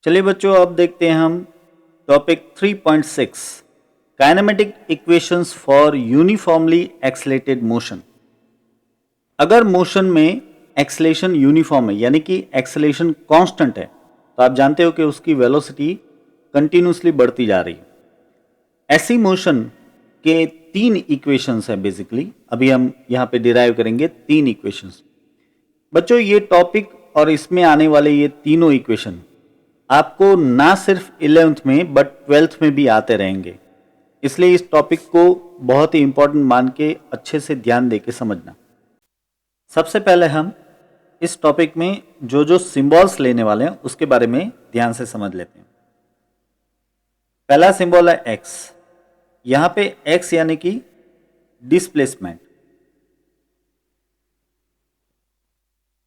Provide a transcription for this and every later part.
चलिए बच्चों, अब देखते हैं हम topic 3.6 kinematic equations for uniformly accelerated motion. अगर मोशन में एक्सलेशन यूनिफॉर्म है यानी कि एक्सलेशन कांस्टेंट है तो आप जानते हो कि उसकी वेलोसिटी कंटिन्यूसली बढ़ती जा रही है। ऐसी मोशन के तीन इक्वेशंस हैं बेसिकली, अभी हम यहाँ पे डिराइव करेंगे तीन इक्वेशंस। बच्चों ये टॉपिक और इसमें आने वाले ये तीनों इक्वेशन आपको ना सिर्फ 11th में बट 12th में भी आते रहेंगे, इसलिए इस टॉपिक को बहुत ही इंपॉर्टेंट मान के अच्छे से ध्यान दे के समझना। सबसे पहले हम इस टॉपिक में जो जो सिंबल्स लेने वाले हैं उसके बारे में ध्यान से समझ लेते हैं। पहला सिंबल है एक्स। यहां पे एक्स यानी कि डिस्प्लेसमेंट।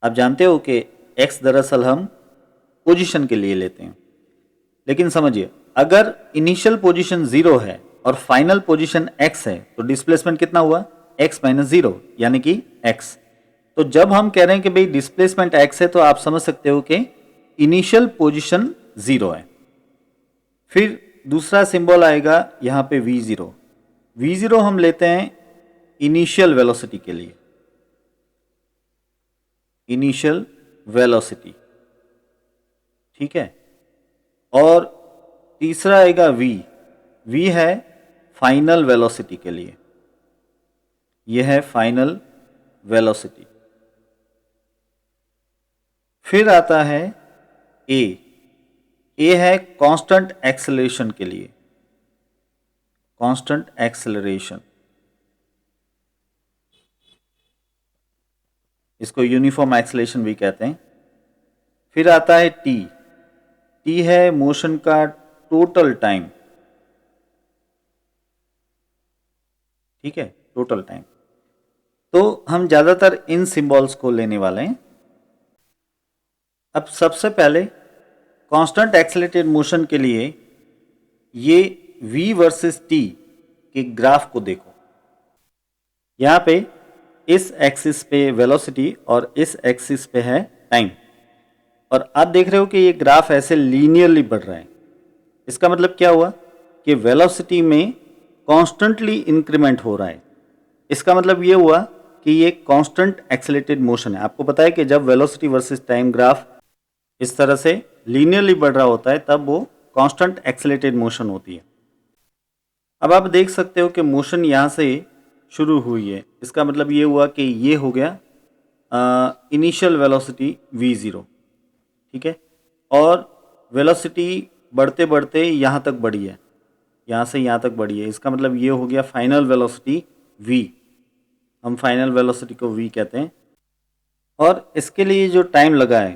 आप जानते हो कि एक्स दरअसल हम पोजीशन के लिए लेते हैं, लेकिन समझिए अगर इनिशियल पोजीशन 0 है और फाइनल पोजीशन x है तो डिस्प्लेसमेंट कितना हुआ, x माइनस 0 यानी कि x। तो जब हम कह रहे हैं कि भाई डिस्प्लेसमेंट x है तो आप समझ सकते हो कि इनिशियल पोजीशन 0 है। फिर दूसरा सिंबल आएगा यहां पे v0। v0 हम लेते हैं इनिशियल वेलोसिटी के लिए, इनिशियल वेलोसिटी, ठीक है। और तीसरा आएगा v। v है फाइनल वेलोसिटी के लिए, यह है फाइनल वेलोसिटी। फिर आता है a। a है कांस्टेंट एक्सेलरेशन के लिए, कांस्टेंट एक्सेलरेशन, इसको यूनिफॉर्म एक्सेलरेशन भी कहते हैं। फिर आता है t। t है मोशन का टोटल टाइम, ठीक है, टोटल टाइम। तो हम ज्यादातर इन सिंबल्स को लेने वाले हैं। अब सबसे पहले कांस्टेंट एक्सेलरेटेड मोशन के लिए ये v वर्सेस t के ग्राफ को देखो। यहां पे इस एक्सिस पे वेलोसिटी और इस एक्सिस पे है टाइम, और आप देख रहे हो कि ये ग्राफ ऐसे लीनियरली बढ़ रहा है। इसका मतलब क्या हुआ कि वेलोसिटी में कॉन्स्टेंटली इंक्रीमेंट हो रहा है। इसका मतलब ये हुआ कि ये कांस्टेंट एक्सेलरेटेड मोशन है। आपको पता है कि जब वेलोसिटी वर्सेस टाइम ग्राफ इस तरह से लीनियरली बढ़ रहा होता है तब वो कांस्टेंट एक्सेलरेटेड मोशन होती है। अब आप देख सकते हो कि मोशन यहाँ से शुरू हुई है, इसका मतलब ये हुआ कि ये हो गया इनिशियल वेलोसिटी v0, ठीक है, और वेलोसिटी बढ़ते बढ़ते यहाँ तक बढ़ी है, यहाँ से यहाँ तक बढ़ी है। इसका मतलब ये हो गया फाइनल वेलोसिटी v। हम फाइनल वेलोसिटी को v कहते हैं। और इसके लिए जो टाइम लगा है,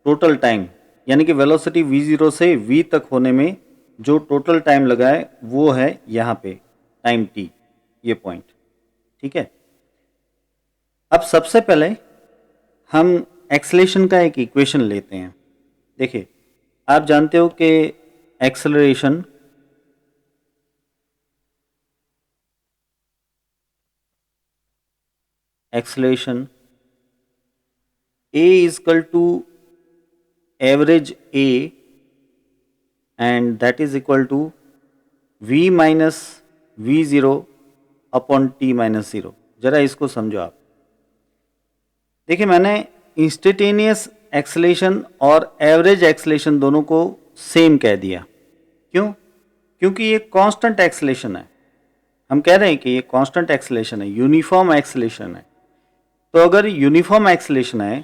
टोटल टाइम, यानी कि वेलोसिटी v0 से v तक होने में जो टोटल टाइम लगा है वो है यहाँ पे टाइम t, ये पॉइंट, ठीक है। अब सबसे पहले हम एक्सेलरेशन का एक इक्वेशन लेते हैं। देखिए आप जानते हो कि acceleration a is equal to average a and that is equal to v minus v0 upon t minus 0। जरा इसको समझो आप। देखिए मैंने इंस्टेंटेनियस एक्सेलरेशन और एवरेज एक्सेलरेशन दोनों को सेम कह दिया। क्यों? क्योंकि ये कांस्टेंट एक्सेलरेशन है। हम कह रहे हैं कि ये कांस्टेंट एक्सेलरेशन है, यूनिफॉर्म एक्सेलरेशन है। तो अगर यूनिफॉर्म एक्सेलरेशन है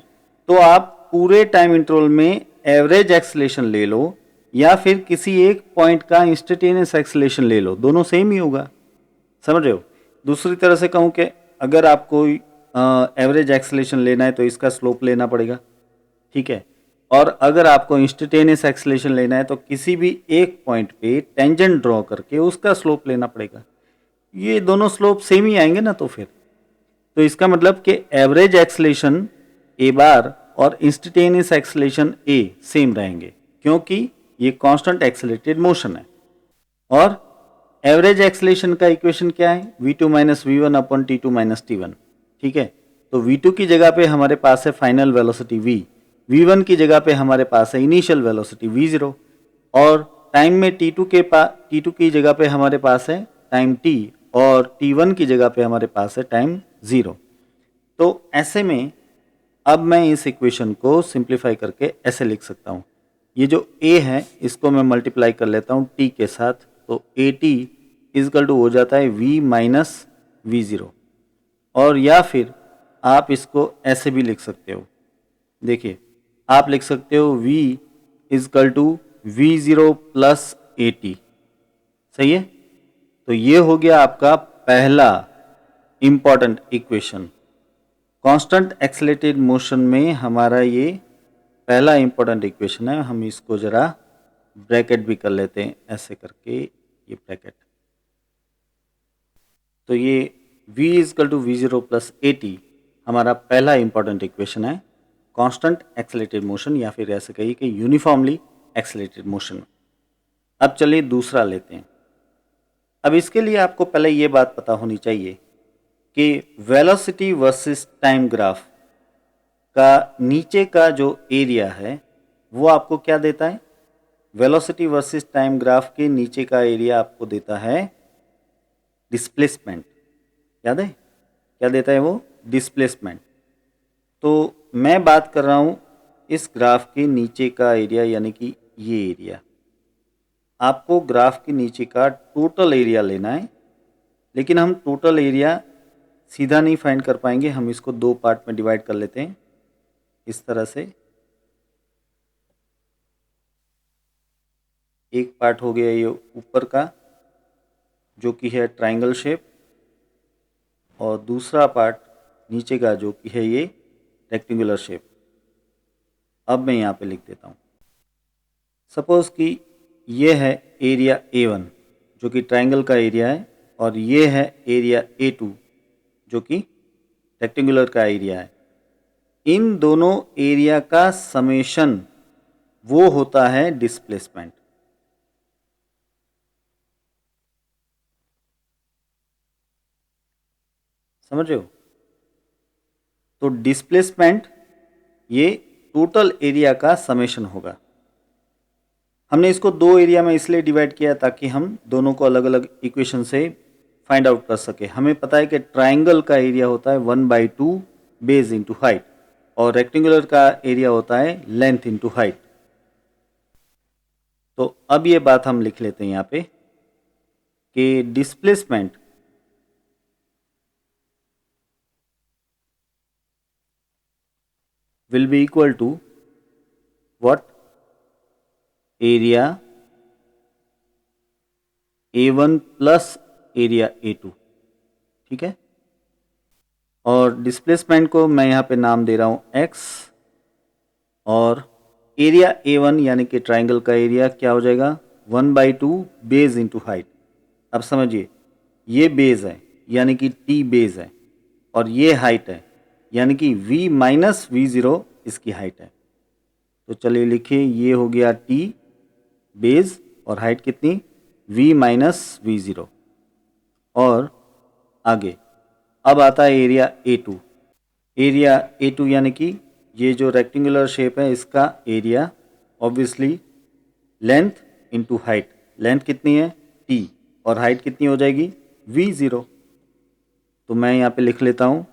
तो आप पूरे टाइम इंटरवल में एवरेज एक्सेलरेशन ले लो या फिर किसी एक पॉइंट का इंस्टेंटेनियस एक्सेलरेशन ले लो, दोनों सेम ही होगा। समझ रहे हो? दूसरी तरह से कहूँ कि अगर आपको एवरेज एक्सेलरेशन लेना है तो इसका स्लोप लेना पड़ेगा, ठीक है, और अगर आपको इंस्टेंटेनियस एक्सेलरेशन लेना है तो किसी भी एक पॉइंट पे टेंजेंट ड्रॉ करके उसका स्लोप लेना पड़ेगा। ये दोनों स्लोप सेम ही आएंगे ना, तो इसका मतलब कि एवरेज एक्सेलरेशन ए बार और इंस्टेंटेनियस एक्सेलरेशन ए सेम रहेंगे, क्योंकि ये कांस्टेंट एक्सेलरेटेड मोशन है। और एवरेज एक्सेलरेशन का इक्वेशन क्या है, v2 minus v1 upon t2 minus t1, ठीक है। तो v2 की जगह पे हमारे पास है फाइनल वेलोसिटी v, v1 की जगह पे हमारे पास है इनिशियल वेलोसिटी v0 और टाइम में t2 की जगह पे हमारे पास है टाइम t और t1 की जगह पे हमारे पास है टाइम 0। तो ऐसे में अब मैं इस इक्वेशन को सिंप्लीफाई करके ऐसे लिख सकता हूँ, ये जो a है इसको मैं मल्टीप्लाई कर लेता हूँ t के साथ, तो at इजकल टू हो जाता है v माइनस v0। और या फिर आप इसको ऐसे भी लिख सकते हो, देखिए आप लिख सकते हो v is equal to v0 plus at। सही है, तो ये हो गया आपका पहला important equation. Constant accelerated motion में हमारा ये पहला इंपॉर्टेंट इक्वेशन है। हम इसको जरा ब्रैकेट भी कर लेते हैं ऐसे करके, ये ब्रैकेट। तो ये v is equal to v0 plus at हमारा पहला इंपॉर्टेंट इक्वेशन है कांस्टेंट एक्सेलरेटेड मोशन, या फिर ऐसे कहिए कि यूनिफॉर्मली एक्सेलरेटेड मोशन। अब चलिए दूसरा लेते हैं। अब इसके लिए आपको पहले ये बात पता होनी चाहिए कि वेलोसिटी वर्सेस टाइम ग्राफ का नीचे का जो एरिया है वो आपको क्या देता है। वेलोसिटी वर्सेस टाइम ग्राफ के नीचे का एरिया आपको देता है डिस्प्लेसमेंट। याद है क्या देता है वो? डिस्प्लेसमेंट। तो मैं बात कर रहा हूँ इस ग्राफ के नीचे का एरिया, यानी कि ये एरिया। आपको ग्राफ के नीचे का टोटल एरिया लेना है, लेकिन हम टोटल एरिया सीधा नहीं फाइंड कर पाएंगे, हम इसको दो पार्ट में डिवाइड कर लेते हैं इस तरह से। एक पार्ट हो गया ये ऊपर का जो कि है ट्रायंगल शेप, और दूसरा पार्ट नीचे का जो कि है ये रेक्टेंगुलर शेप। अब मैं यहाँ पे लिख देता हूँ, सपोज कि ये है एरिया A1 जो कि ट्रायंगल का एरिया है, और ये है एरिया A2 जो कि रेक्टेंगुलर का एरिया है। इन दोनों एरिया का समेशन वो होता है डिस्प्लेसमेंट। समझ रहे हो? तो डिस्प्लेसमेंट ये टोटल एरिया का समेशन होगा। हमने इसको दो एरिया में इसलिए डिवाइड किया ताकि हम दोनों को अलग अलग इक्वेशन से फाइंड आउट कर सके। हमें पता है कि ट्रायंगल का एरिया होता है 1/2 बेस इंटू हाइट, और रेक्टेंगुलर का एरिया होता है लेंथ इंटू हाइट। तो अब ये बात हम लिख लेते हैं यहाँ पे कि displacement will be equal to what? Area A1 plus area A2। ठीक है, और डिस्प्लेसमेंट को मैं यहाँ पे नाम दे रहा हूँ x, और एरिया A1 यानी कि ट्रायंगल का एरिया क्या हो जाएगा? 1/2 बेस इंटू हाइट। अब समझिए, ये बेस है यानी कि t बेस है, और ये हाइट है यानी कि v माइनस v0 इसकी हाइट है। तो चलिए लिखिए, ये हो गया t बेस और हाइट कितनी? v minus v0। और आगे अब आता है एरिया A2। एरिया A2 यानी कि ये जो रेक्टेंगुलर शेप है इसका area, obviously length into height. Length कितनी है? t, और हाइट कितनी हो जाएगी? v0। तो मैं यहाँ पे लिख लेता हूँ,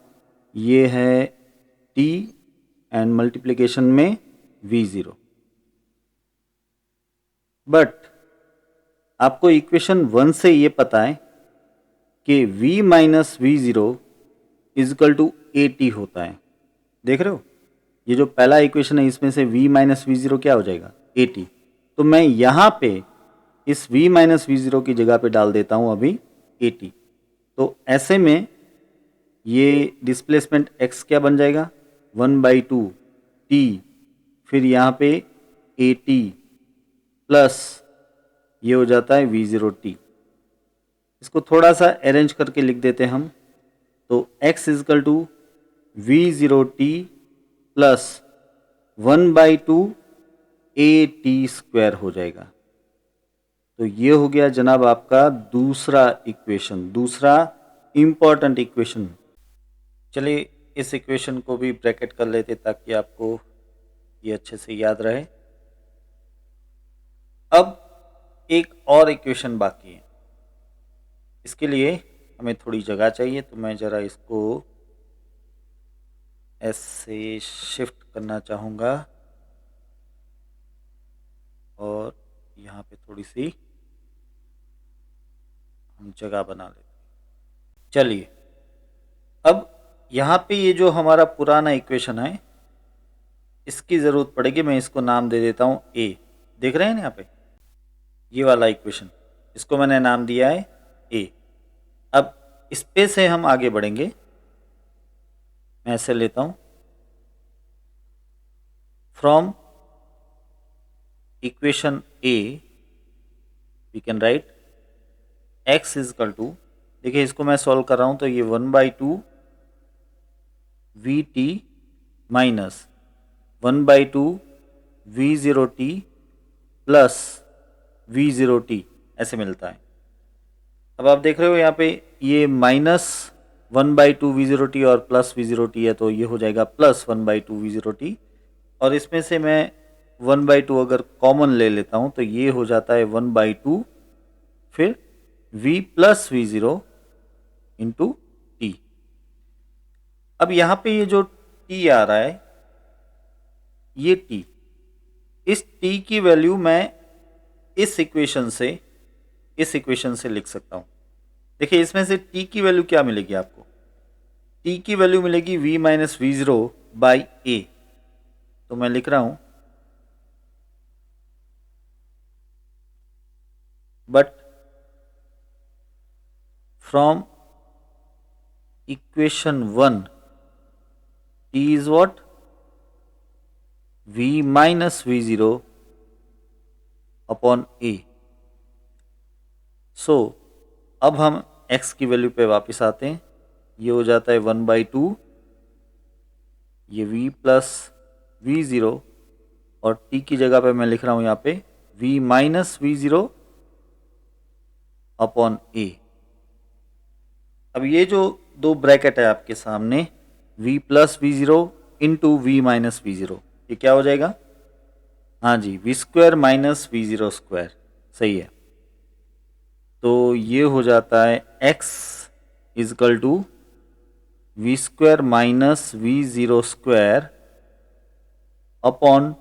ये है t एंड मल्टीप्लिकेशन में v0। बट आपको इक्वेशन 1 से ये पता है कि v minus v0 equal to at होता है। देख रहे हो, ये जो पहला इक्वेशन है इसमें से v माइनस v0 क्या हो जाएगा? at। तो मैं यहाँ पे इस v माइनस v0 की जगह पे डाल देता हूँ अभी at। तो ऐसे में ये डिस्प्लेसमेंट x क्या बन जाएगा? 1/2 t, फिर यहाँ पे at प्लस ये हो जाता है v0t। इसको थोड़ा सा अरेंज करके लिख देते हैं हम। तो x equal to v0t plus 1/2 at square हो जाएगा। तो ये हो गया जनाब आपका दूसरा इक्वेशन, दूसरा इंपॉर्टेंट इक्वेशन। चलिए इस इक्वेशन को भी ब्रैकेट कर लेते ताकि आपको ये अच्छे से याद रहे। अब एक और इक्वेशन बाकी है, इसके लिए हमें थोड़ी जगह चाहिए, तो मैं ज़रा इसको ऐसे शिफ्ट करना चाहूँगा और यहाँ पे थोड़ी सी हम जगह बना लेते हैं। चलिए, अब यहाँ पे ये जो हमारा पुराना इक्वेशन है, इसकी ज़रूरत पड़ेगी। मैं इसको नाम दे देता हूँ ए। देख रहे हैं ना यहाँ पे, ये वाला इक्वेशन, इसको मैंने नाम दिया है ए। अब इस पे से हम आगे बढ़ेंगे। मैं ऐसे लेता हूँ, from equation A we can write x is equal to, देखिए इसको मैं सॉल्व कर रहा हूँ तो ये 1/2 vt minus 1/2 v0t plus v0t ऐसे मिलता है। अब आप देख रहे हो यहाँ पे ये माइनस 1/2 v0t और प्लस v0t है, तो ये हो जाएगा प्लस 1/2 v0t। और इसमें से मैं 1/2 अगर कॉमन ले लेता हूँ तो ये हो जाता है 1/2 फिर v plus v0 into T. अब यहाँ पे ये जो t आ रहा है, ये t, इस t की वैल्यू मैं इस इक्वेशन से लिख सकता हूँ। देखिए इसमें से t की वैल्यू क्या मिलेगी आपको, t की वैल्यू मिलेगी v माइनस v0 बाई ए। तो मैं लिख रहा हूँ but from equation 1 t is what, v minus v0 upon a। सो अब हम x की वैल्यू पे वापस आते हैं। ये हो जाता है 1/2, ये v प्लस v0 और t की जगह पे मैं लिख रहा हूँ यहाँ पे v minus v0 upon a। अब ये जो दो ब्रैकेट है आपके सामने, v plus v0 into v minus v0, ये क्या हो जाएगा, हाँ जी, v square minus v0 square, सही है। तो ये हो जाता है x is equal to v square minus v0 square upon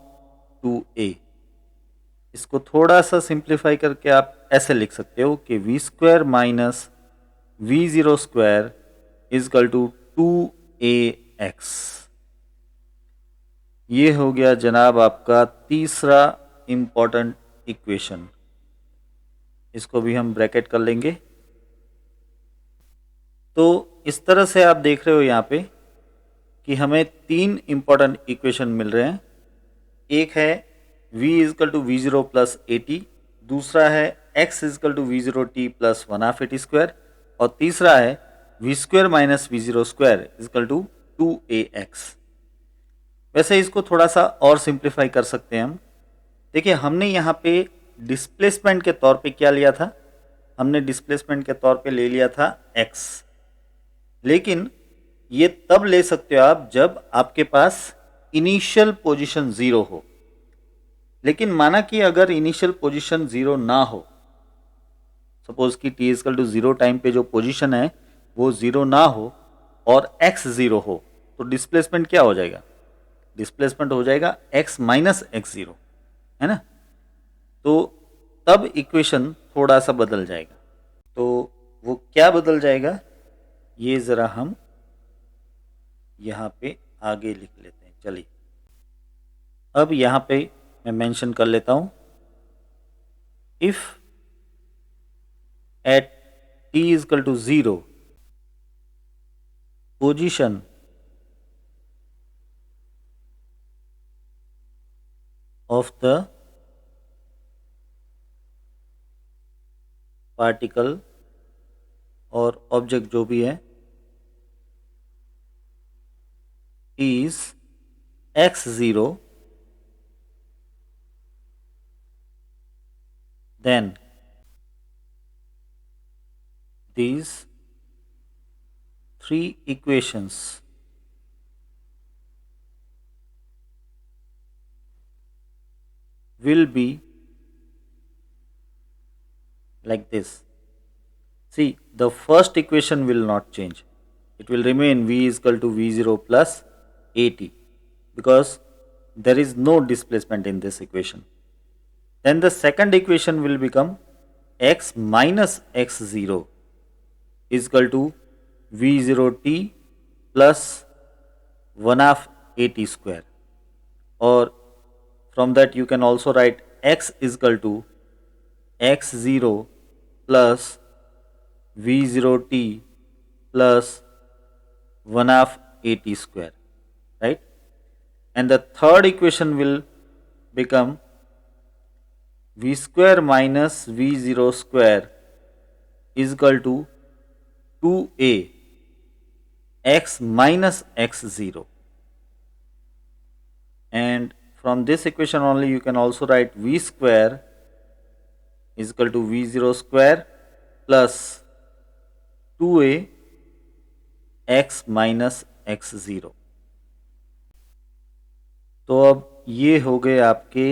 2a। इसको थोड़ा सा सिंप्लीफाई करके आप ऐसे लिख सकते हो कि V square minus v0 square is equal to 2ax। ये हो गया जनाब आपका तीसरा इंपॉर्टेंट इक्वेशन। इसको भी हम ब्रैकेट कर लेंगे। तो इस तरह से आप देख रहे हो यहाँ पे कि हमें तीन इंपॉर्टेंट इक्वेशन मिल रहे हैं। एक है v is equal to we zero plus A T, दूसरा है x equal to we zero T plus 1/2 A T square, और तीसरा है V square minus V zero square equal to 2ax। वैसे इसको थोड़ा सा और सिंप्लीफाई कर सकते हैं हम। देखिए हमने यहाँ पे डिस्प्लेसमेंट के तौर पे क्या लिया था, हमने डिस्प्लेसमेंट के तौर पे ले लिया था x, लेकिन ये तब ले सकते हो आप जब आपके पास इनिशियल पोजीशन 0 हो। लेकिन माना कि अगर इनिशियल पोजीशन 0 ना हो, सपोज कि t इजकल टू 0 टाइम पे जो पोजीशन है वो 0 ना हो और x 0 हो, तो डिस्प्लेसमेंट क्या हो जाएगा, डिस्प्लेसमेंट हो जाएगा x माइनस एक्स जीरो, है ना। तो तब इक्वेशन थोड़ा सा बदल जाएगा। तो वो क्या बदल जाएगा, ये ज़रा हम यहाँ पे आगे लिख लेते हैं। चलिए अब यहाँ पे मैं मेंशन कर लेता हूँ, if at t is equal to 0 position of the particle और ऑब्जेक्ट जो भी है is x0, then these three equations will be like this. See, the first equation will not change. It will remain v is equal to v0 plus at, because there is no displacement in this equation. Then the second equation will become x minus x0 is equal to v0t plus 1 half at square, or from that you can also write x is equal to x0 plus v0t plus 1 half at square, right? And the third equation will become v square minus v0 square is equal to 2a x minus x0. And from this equation only you can also write v square is equal to v0 square plus 2a x minus x0. तो अब ये हो गए आपके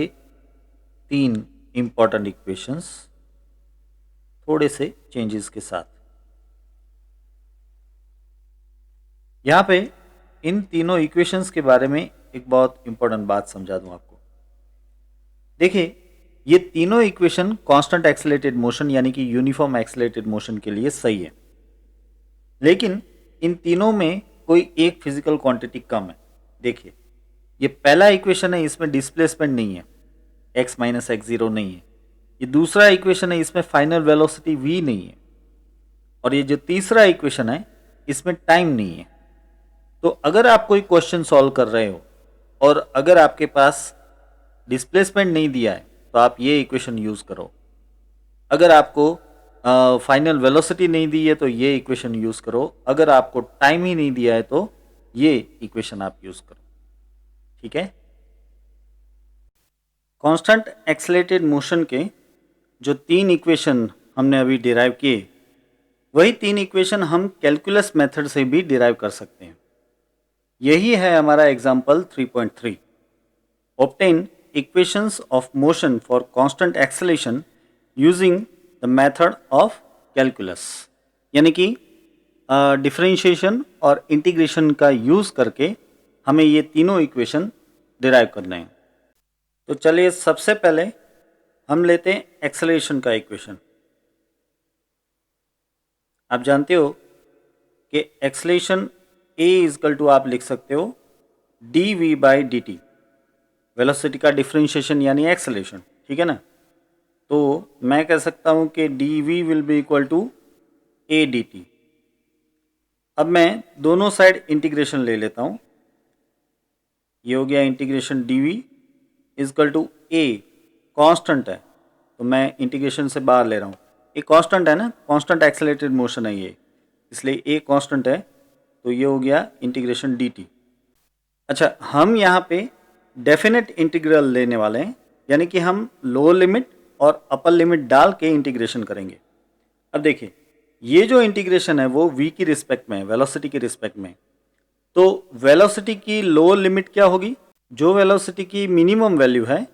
3 important equations, थोड़े से changes के साथ। यहाँ पे इन तीनों इक्वेशंस के बारे में एक बहुत इंपॉर्टेंट बात समझा दूं आपको। देखिए, ये तीनों इक्वेशन कांस्टेंट एक्सेलरेटेड मोशन यानी कि यूनिफॉर्म एक्सेलरेटेड मोशन के लिए सही है, लेकिन इन तीनों में कोई एक फिजिकल क्वांटिटी कम है। देखिए, ये पहला इक्वेशन है, इसमें डिस्प्लेसमेंट नहीं है, x माइनस x0 नहीं है। ये दूसरा इक्वेशन है, इसमें फाइनल वेलोसिटी v नहीं है। और ये जो तीसरा इक्वेशन है, इसमें टाइम नहीं है। तो अगर आप कोई क्वेश्चन सॉल्व कर रहे हो और अगर आपके पास डिस्प्लेसमेंट नहीं दिया है तो आप ये इक्वेशन यूज करो। अगर आपको फाइनल वेलोसिटी नहीं दी है तो ये इक्वेशन यूज करो। अगर आपको टाइम ही नहीं दिया है तो ये इक्वेशन आप यूज करो। ठीक है। कांस्टेंट एक्सेलरेटेड मोशन के जो 3 इक्वेशन हमने अभी डिराइव किए, वही 3 इक्वेशन हम कैलकुलस मेथड से भी डिराइव कर सकते हैं। यही है हमारा example 3.3। Obtain equations of motion for constant acceleration using the method of calculus, यानी कि डिफरेंशिएशन और इंटीग्रेशन का यूज करके हमें ये तीनों इक्वेशन डिराइव करने हैं। तो चलिए सबसे पहले हम लेते हैं एक्सेलरेशन का इक्वेशन। आप जानते हो कि एक्सेलरेशन a इजकल टू आप लिख सकते हो dv बाई dt, वेलोसिटी का डिफरेंशिएशन यानी एक्सेलरेशन। ठीक है ना। तो मैं कह सकता हूं कि dv will be equal to a dt। अब मैं दोनों साइड इंटीग्रेशन ले लेता हूं। ये हो गया integration dv is equal to a, constant है तो मैं इंटीग्रेशन से बाहर ले रहा हूँ। ये कांस्टेंट है ना, कांस्टेंट एक्सेलरेटेड मोशन है ये, इसलिए a कांस्टेंट है, तो ये हो गया इंटीग्रेशन dt। अच्छा, हम यहाँ पे डेफिनेट इंटीग्रल लेने वाले हैं, यानी कि हम लोअर लिमिट और अपर लिमिट डाल के इंटीग्रेशन करेंगे। अब देखिए, ये जो इंटीग्रेशन है वो v की रिस्पेक्ट में है, वेलोसिटी की रिस्पेक्ट में। तो वेलोसिटी की लोअर लिमिट क्या होगी? जो वेलोसिटी की मिनिमम वैल्यू है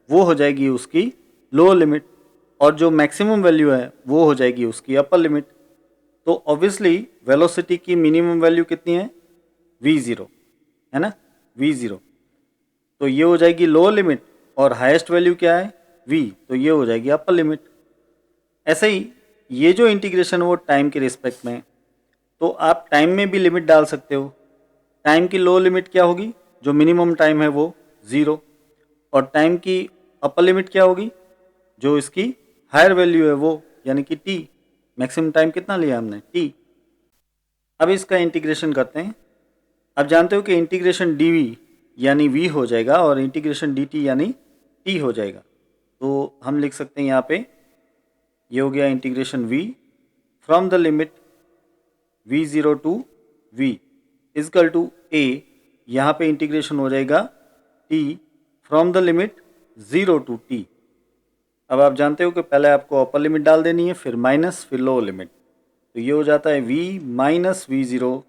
वो हो जाएगी उसकी लोअर लिमिट, और जो मैक्सिमम वैल्यू है वो हो जाएगी उसकी अपर लिमिट। तो ऑब्वियसली वेलोसिटी की मिनिमम वैल्यू कितनी है? v0 है ना, v0। तो ये हो जाएगी लोअर लिमिट, और हाईएस्ट वैल्यू क्या है? v, तो ये हो जाएगी अपर लिमिट। ऐसे ही ये जो इंटीग्रेशन है वो टाइम के रिस्पेक्ट में है, तो आप टाइम में भी लिमिट डाल सकते हो। टाइम की लोअर लिमिट क्या होगी? जो मिनिमम टाइम है वो 0, और टाइम की अपर लिमिट क्या होगी? जो इसकी हायर वैल्यू है वो, यानी कि t। मैक्सिमम टाइम कितना लिया हमने? t। अब इसका इंटीग्रेशन करते हैं। अब जानते हो कि इंटीग्रेशन dv यानी v हो जाएगा और इंटीग्रेशन dt यानी t हो जाएगा। तो हम लिख सकते हैं यहाँ पे, ये हो गया integration v from the limit v0 to v is equal to a, यहाँ पे इंटीग्रेशन हो जाएगा t from the limit 0 to t। अब आप जानते हो कि पहले आपको अपर लिमिट डाल देनी है, फिर माइनस, फिर लोअर लिमिट। तो ये हो जाता है v माइनस v0,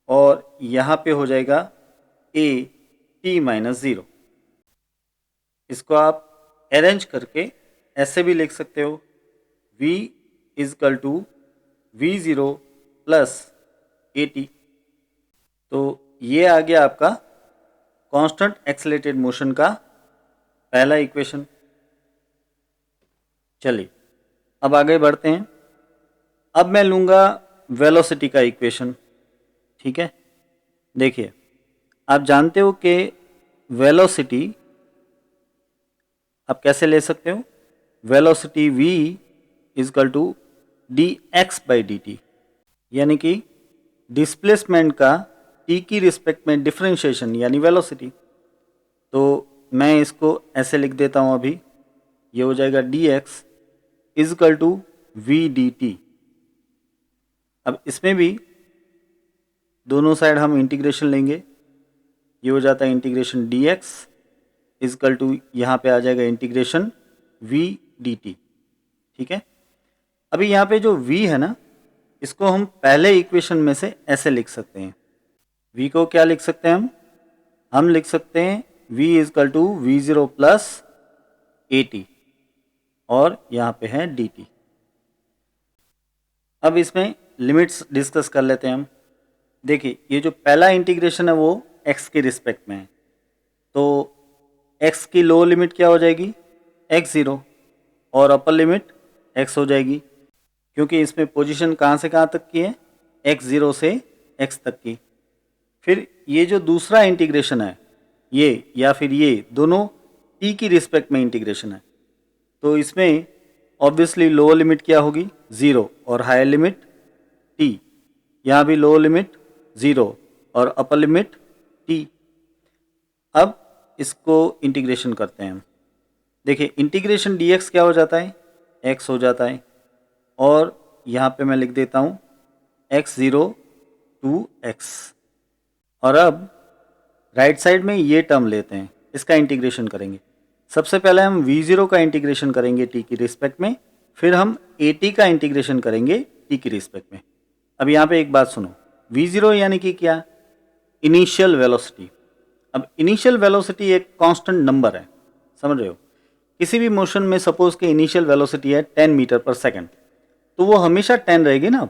और यहाँ पे हो जाएगा a t माइनस 0। इसको आप अरेंज करके ऐसे भी लिख सकते हो, v is equal to v0 plus A t. तो ये आ गया आपका कांस्टेंट एक्सेलरेटेड मोशन का पहला इक्वेशन। चलिए अब आगे बढ़ते हैं। अब मैं लूंगा वेलोसिटी का इक्वेशन। ठीक है, देखिए आप जानते हो कि वेलोसिटी आप कैसे ले सकते हो, velocity v is equal to d x by d t, यानी कि डिस्प्लेसमेंट का t की रिस्पेक्ट में डिफरेंशिएशन यानी वेलोसिटी। तो मैं इसको ऐसे लिख देता हूँ अभी, ये हो जाएगा d x is equal to v d t. अब इसमें भी दोनों साइड हम इंटीग्रेशन लेंगे, ये हो जाता है integration d x is equal to यहाँ पे आ जाएगा इंटीग्रेशन वी डी टी। ठीक है, अभी यहाँ पे जो v है ना, इसको हम पहले इक्वेशन में से ऐसे लिख सकते हैं। v को क्या लिख सकते हैं हम लिख सकते हैं v is equal to we zero plus A t, और यहाँ पे है डी टी। अब इसमें लिमिट्स डिस्कस कर लेते हैं हम। देखिए ये जो पहला इंटीग्रेशन है वो x के रिस्पेक्ट में है, तो x की लोअर लिमिट क्या हो जाएगी x0 और अपर लिमिट x हो जाएगी, क्योंकि इसमें पोजीशन कहाँ से कहाँ तक की है, x0 से x तक की। फिर ये जो दूसरा इंटीग्रेशन है ये या फिर ये दोनों t की रिस्पेक्ट में इंटीग्रेशन है, तो इसमें ऑब्वियसली लोअर लिमिट क्या होगी 0 और हायर लिमिट t, यहाँ भी लोअर लिमिट 0 और अपर लिमिट t। अब इसको इंटीग्रेशन करते हैं हम। देखिए इंटीग्रेशन dx क्या हो जाता है, x हो जाता है, और यहाँ पे मैं लिख देता हूँ x0 टू x। और अब राइट साइड में ये टर्म लेते हैं, इसका इंटीग्रेशन करेंगे। सबसे पहले हम v0 का इंटीग्रेशन करेंगे t की रिस्पेक्ट में, फिर हम at का इंटीग्रेशन करेंगे t की रिस्पेक्ट में। अब यहाँ पे एक बात सुनो, v0 यानी कि क्या, इनिशियल वेलोसिटी। अब इनिशियल वेलोसिटी एक कांस्टेंट नंबर है, समझ रहे हो। किसी भी मोशन में सपोज के इनिशियल वेलोसिटी है 10 मीटर पर सेकंड, तो वो हमेशा 10 रहेगी ना।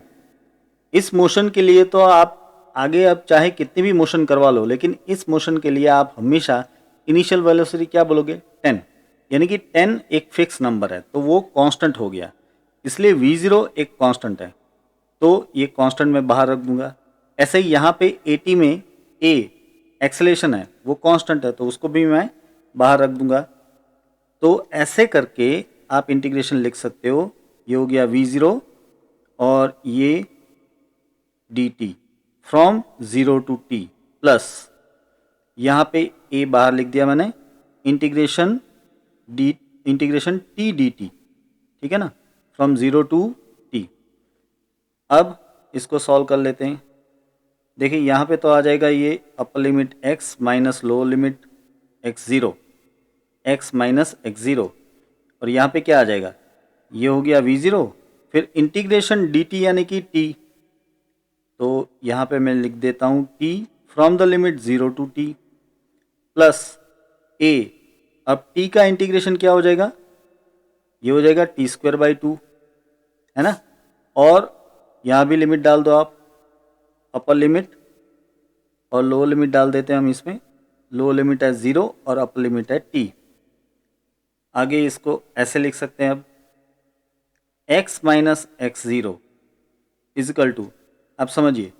इस मोशन के लिए तो आप आगे अब चाहे कितनी भी मोशन करवा लो, लेकिन इस मोशन के लिए आप हमेशा इनिशियल वेलोसिटी क्या बोलोगे 10, यानी कि 10 एक फिक्स नंबर है, तो वो कांस्टेंट हो गया। इसलिए v0 एक कांस्टेंट है, तो ये कांस्टेंट मैं बाहर रख दूंगा। ऐसे ही यहाँ पे at में a एक्सेलेरेशन है, वो कांस्टेंट है, तो उसको भी मैं बाहर रख दूंगा। तो ऐसे करके आप इंटीग्रेशन लिख सकते हो, ये हो गया v0 और ये dt from 0 to t plus यहाँ पे a बाहर लिख दिया मैंने, इंटीग्रेशन t dt, ठीक है ना, फ्रॉम 0 टू t। अब इसको सॉल्व कर लेते हैं। देखिए यहाँ पे तो आ जाएगा ये upper limit x minus lower limit x minus x0, और यहाँ पे क्या आ जाएगा, ये हो गया v0, फिर इंटीग्रेशन dt यानी कि t, तो यहाँ पे मैं लिख देता हूँ t from the limit 0 to t plus a। अब t का इंटीग्रेशन क्या हो जाएगा, ये हो जाएगा t स्क्वायर बाई 2, है ना। और यहाँ भी लिमिट डाल दो आप, अपर लिमिट और लोअर लिमिट डाल देते हैं हम इसमें। लोअर लिमिट है 0 और अपर लिमिट है t। आगे इसको ऐसे लिख सकते हैं अब, x minus x0 is equal to, आप समझिए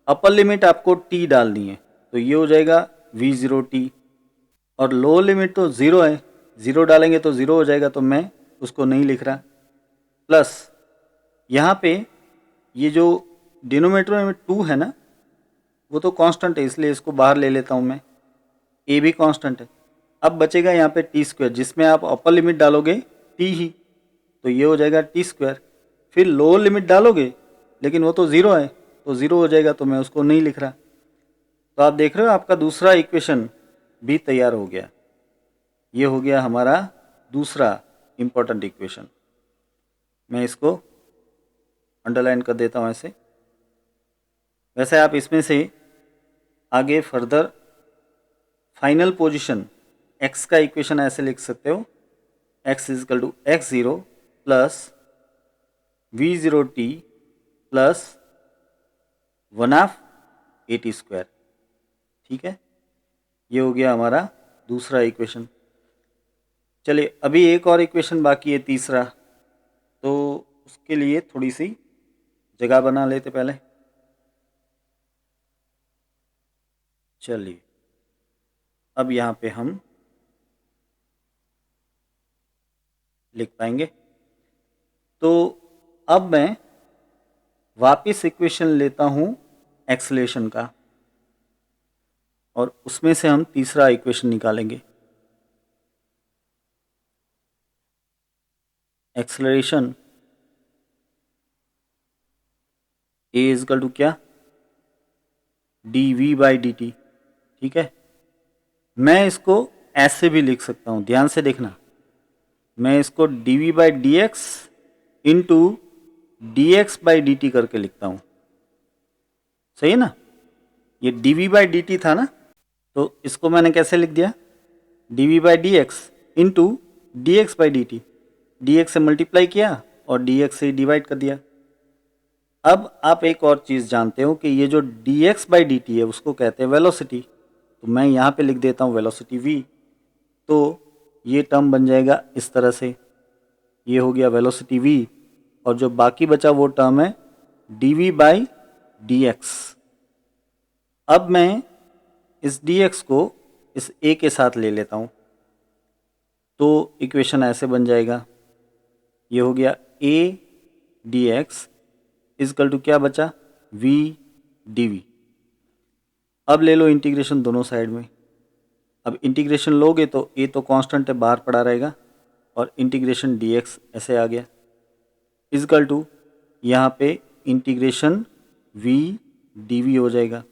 अपर लिमिट आपको t डालनी है, तो ये हो जाएगा v0t, और लोअर लिमिट तो 0 है, 0 डालेंगे तो 0 हो जाएगा, तो मैं उसको नहीं लिख रहा। प्लस यहाँ पे ये जो डिनोमिनेटर में 2 है ना, वो तो कांस्टेंट है, इसलिए इसको बाहर ले लेता हूँ मैं, a भी कांस्टेंट है। अब बचेगा यहाँ पे टी स्क्वायर, जिसमें आप अपर लिमिट डालोगे t ही, तो ये हो जाएगा टी स्क्वायर। फिर लोअर लिमिट डालोगे, लेकिन वो तो 0 है, तो 0 हो जाएगा, तो मैं उसको नहीं लिख रहा। तो आप देख रहे हो आपका दूसरा इक्वेशन भी तैयार हो गया। ये हो गया हमारा दूसरा इंपॉर्टेंट इक्वेशन। मैं इसको अंडरलाइन कर देता हूँ ऐसे। वैसे आप इसमें से आगे फर्दर फाइनल पोजीशन x का इक्वेशन ऐसे लिख सकते हो, x is equal to x0 plus v0t plus 1/2 at square. ठीक है, ये हो गया हमारा दूसरा इक्वेशन। चलिए अभी एक और इक्वेशन बाकी है, तीसरा, तो उसके लिए थोड़ी सी जगह बना लेते पहले। चलिए अब यहाँ पे हम लिख पाएंगे। तो अब मैं वापस इक्वेशन लेता हूँ एक्सेलरेशन का, और उसमें से हम तीसरा इक्वेशन निकालेंगे। Acceleration a is equal to क्या, dv/dt। ठीक है, मैं इसको ऐसे भी लिख सकता हूँ, ध्यान से देखना, मैं इसको dv/dx इंटू dx/dt करके लिखता हूँ। सही है ना, ये dv/dt था ना, तो इसको मैंने कैसे लिख दिया, dv/dx इंटू dx/dt, dx से मल्टीप्लाई किया और dx से डिवाइड कर दिया। अब आप एक और चीज़ जानते हो कि ये जो dx/dt है उसको कहते हैं वेलोसिटी, तो मैं यहाँ पे लिख देता हूँ वेलोसिटी v। तो ये टर्म बन जाएगा इस तरह से, ये हो गया वेलोसिटी v, और जो बाकी बचा वो टर्म है dv/dx। अब मैं इस dx को इस a के साथ ले लेता हूँ, तो इक्वेशन ऐसे बन जाएगा, ये हो गया a dx इजकल टू क्या बचा, v dv। अब ले लो इंटीग्रेशन दोनों साइड में। अब इंटीग्रेशन लोगे तो a तो कांस्टेंट है, बाहर पड़ा रहेगा, और इंटीग्रेशन dx ऐसे आ गया इजकल टू यहाँ पे इंटीग्रेशन v dv हो जाएगा।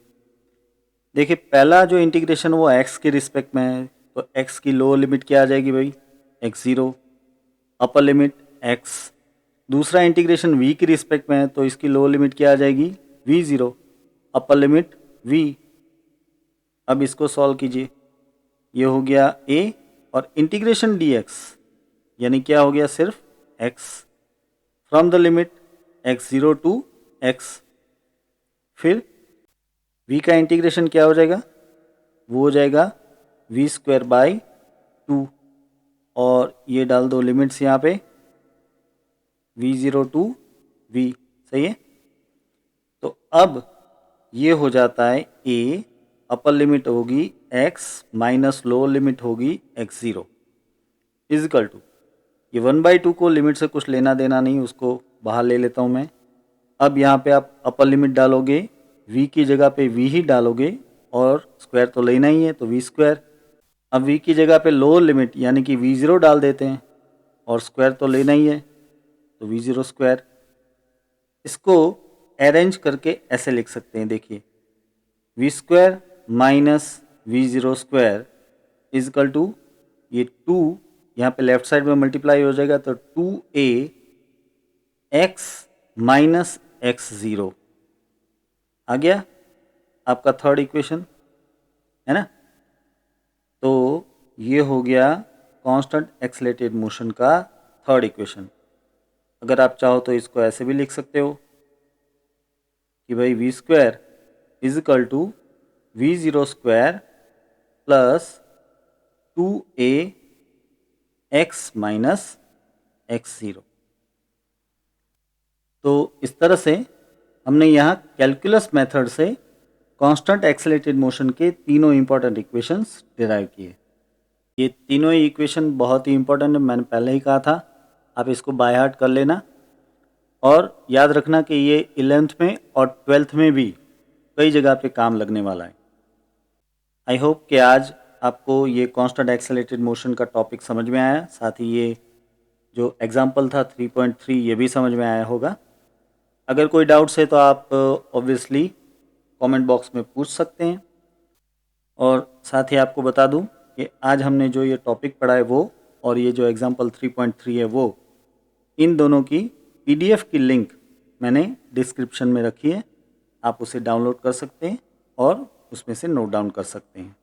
देखिए पहला जो इंटीग्रेशन वो x के रिस्पेक्ट में है, तो x की लोअर लिमिट क्या आ जाएगी भाई, x0, अपर लिमिट x। दूसरा इंटीग्रेशन v की रिस्पेक्ट में है, तो इसकी लोअर लिमिट क्या आ जाएगी, v0, अपर लिमिट v। अब इसको सॉल्व कीजिए, ये हो गया a, और इंटीग्रेशन dx यानी क्या हो गया, सिर्फ x from the limit x0 to x। फिर v का इंटीग्रेशन क्या हो जाएगा, वो हो जाएगा v²/2, और ये डाल दो लिमिट्स यहाँ पे v0 टू v। सही है, तो अब ये हो जाता है a, अपर लिमिट होगी x माइनस लोअर लिमिट होगी x0 इजकल टू, ये 1/2 को लिमिट से कुछ लेना देना नहीं, उसको बाहर ले लेता हूँ मैं। अब यहाँ पे आप अपर लिमिट डालोगे, v की जगह पे v ही डालोगे, और स्क्वायर तो लेना ही है तो v²। अब v की जगह पे लोअर लिमिट यानी कि v0 डाल देते हैं, और स्क्वायर तो लेना ही है तो v0²। इसको अरेंज करके ऐसे लिख सकते हैं, देखिए v² minus v0² is equal to, ये 2 यहाँ पे लेफ्ट साइड में मल्टीप्लाई हो जाएगा, तो 2a x माइनस x0 आ गया आपका थर्ड इक्वेशन, है ना। तो ये हो गया कांस्टेंट एक्सेलरेटेड मोशन का थर्ड इक्वेशन। अगर आप चाहो तो इसको ऐसे भी लिख सकते हो कि भाई v² is equal to v0² plus 2a x minus x0। तो इस तरह से हमने यहाँ कैलकुलस मेथड से कांस्टेंट एक्सेलरेटेड मोशन के तीनों इंपॉर्टेंट इक्वेशंस डिराइव किए। ये तीनों ही इक्वेशन बहुत ही इंपॉर्टेंट है, मैंने पहले ही कहा था, आप इसको बाय हार्ट कर लेना, और याद रखना कि ये 11th में और 12th में भी कई जगह पे काम लगने वाला है। आई होप कि आज आपको ये कांस्टेंट एक्सेलरेटेड मोशन का टॉपिक समझ में आया, साथ ही ये जो एग्जाम्पल था 3.3 ये भी समझ में आया होगा। अगर कोई डाउट्स है तो आप ऑब्वियसली कमेंट बॉक्स में पूछ सकते हैं। और साथ ही आपको बता दूं कि आज हमने जो ये टॉपिक पढ़ा है वो, और ये जो एग्जाम्पल 3.3 है वो, इन दोनों की PDF की लिंक मैंने डिस्क्रिप्शन में रखी है, आप उसे डाउनलोड कर सकते हैं और उसमें से नोट डाउन कर सकते हैं।